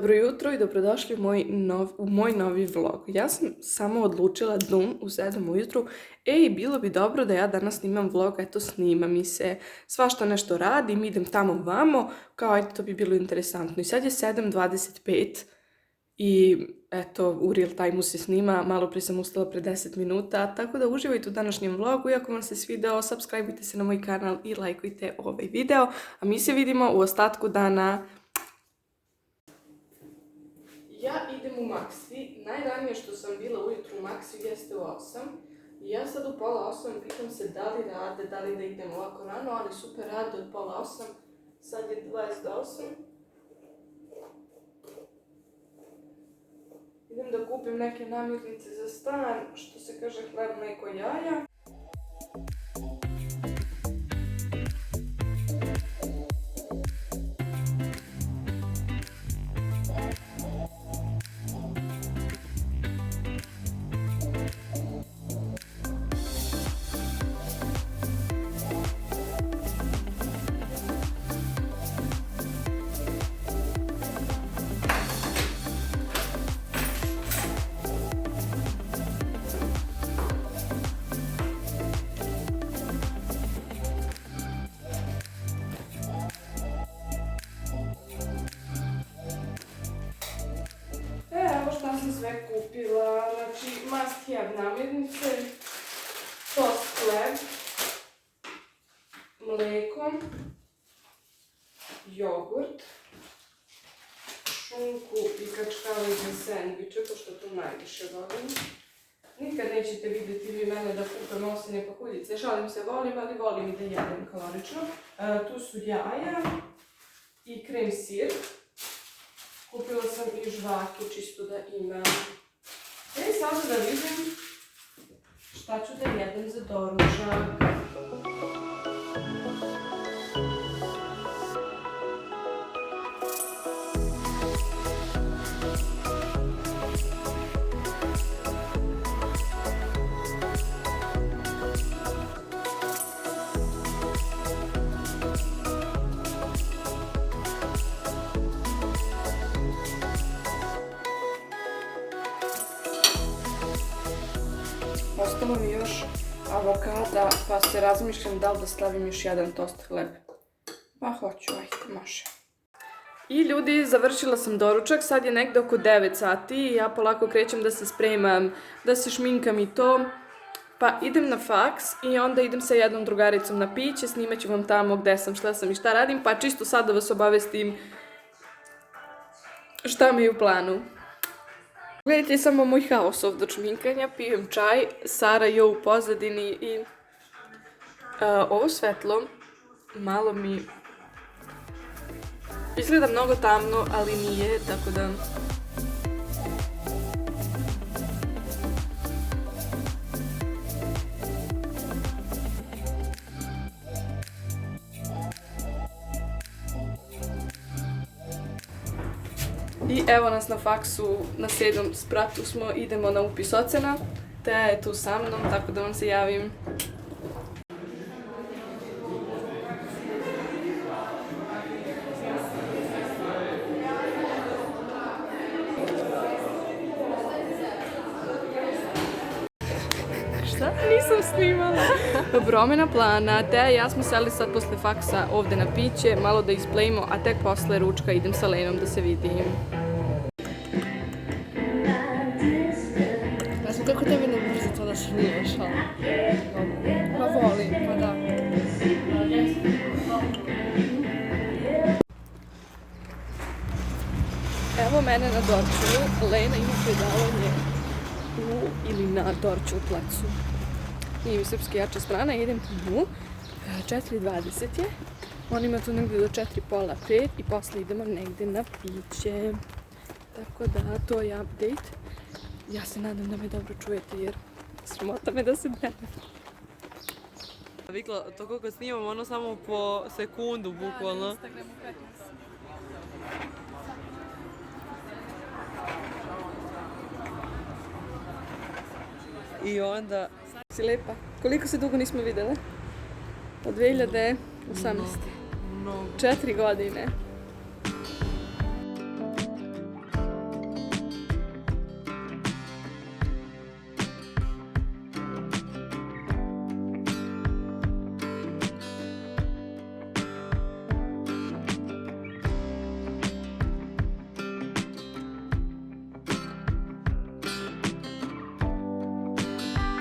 Dobro jutro i dobrodošli u moj novi vlog. Ja sam samo odlučila u 7 ujutru, bilo bi dobro da ja danas snimam vlog, eto snima mi se, svašta nešto radim, idem tamo vamo, kao eto to bi bilo interesantno. I sad je 7:25 i eto u real time-u se snima, malo prije sam ustala pre 10 minuta, tako da uživajte u današnjem vlogu i ako vam se svideo, subscribeujte se na moj kanal i lajkujte ovaj video, a mi se vidimo u ostatku dana. Ja idem u Maxi, najranije što sam bila ujutru u Maxi jeste u 8 i ja sad u pola 8 pitam se da li rade, da li da idem ovako rano, ali super rade od pola 8, sad je 28. Idem da kupim neke namirnice za stan, što se kaže hleb, mleko, jaja. Šta sam sve kupila, znači must have namirnice, tost hleb, mleko, jogurt, šunku i kačkave za sendviče, pošto to najviše volim. Nikad nećete vidjeti vi mene da kupam osene pahuljice, šalim se, volim, ali volim i da jedem kalorično. Tu su jaja i krem sir. Kupila sam i žvake, čisto da imam. Sada da vidim šta ću da jedem za doručak. Ostalo mi još avokada, pa se razmišljam da li da stavim još jedan tost hleb. Pa hoću, ajde, može. I ljudi, završila sam doručak, sad je negde oko 9 sati i ja polako krećem da se spremam, da se šminkam i to. Pa idem na faks i onda idem sa jednom drugaricom na piće, snimat ću vam tamo gde sam, šta sam i šta radim, pa čisto sad da vas obavestim šta mi je u planu. Gledajte samo moj haos ovdje od šminkanja, pijem čaj, Sara je u pozadini i ovo svetlo malo mi izgleda mnogo tamno, ali nije, tako da... I evo nas na faksu, na 7. spratu smo, idemo na upis ocena. Teja je tu sa mnom, tako da vam se javim. Šta? Nisam snimala. Promjena plana, Teja i ja smo seli sad posle faksa ovde na piće, malo da isplejimo, a tek posle ručka idem sa Lenom da se vidim. Ja sam kako tebi ne brzo to da sniješ, ali... Ma volim, pa da. Evo mene na Dorčulu, Lena ima predavanje ili na Dorčul placu. Nije mi srpski jača strana, idem po nju, 4:20 je, on ima tu negdje do 4:45 i posle idemo negdje na piće. Tako da, to je update. Ja se nadam da me dobro čujete jer sramota me da se brene. Vikla, to koliko snimam, ono samo po sekundu, bukvalno. Da, na Instagramu 15. I onda... Si lepa. Koliko se dugo nismo vidjela? Od 2018. No. 4 godine.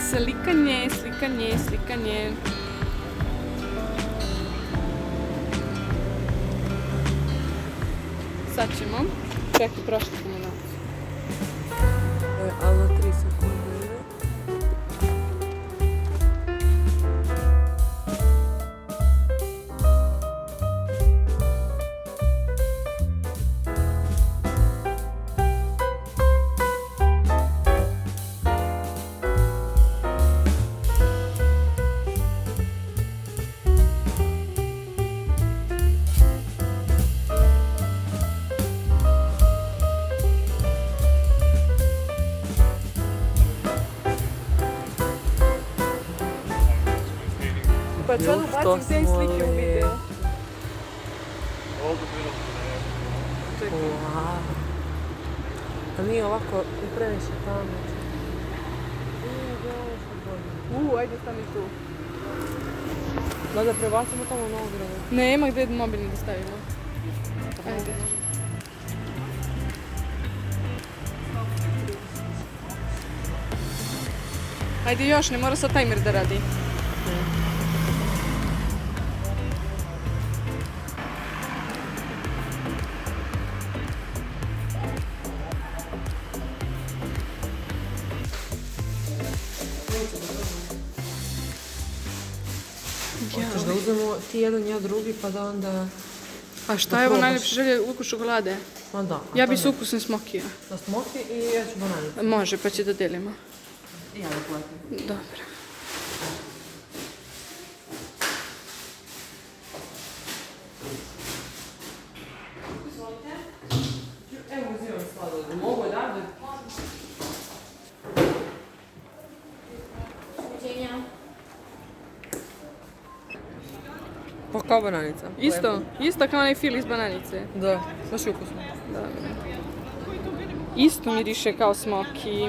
Slikanje, slikanje, slikanje. Sad ćemo. Čekaj, prošli smo na nas. Ali na 3 sekunde. Pa sad ubacim te slike u video. Čekaj. Wow. A nije ovako i previše tamo. Ajde stani tu. Da prebacimo tamo na ogradu. Nema gdje mobilni da stavimo. Ajde. Ajde još, ne mora sad tajmer da radi. Hoćeš da uzmemo ti jedan, ja drugi, pa da onda... A šta je ovo najljepše želje ukus čokolade? Ma da. Ja bi s ukusom smokija. Da smoki i ja ću bananicu. Može, pa će da delimo. I ja da platim. Dobro. Evo uzimam sladoled. Mogu odavde? Pa kao bananica. Isto kao onaj fil iz bananice. Da, baš je ukusno. Dobro. Isto miriše kao smoki.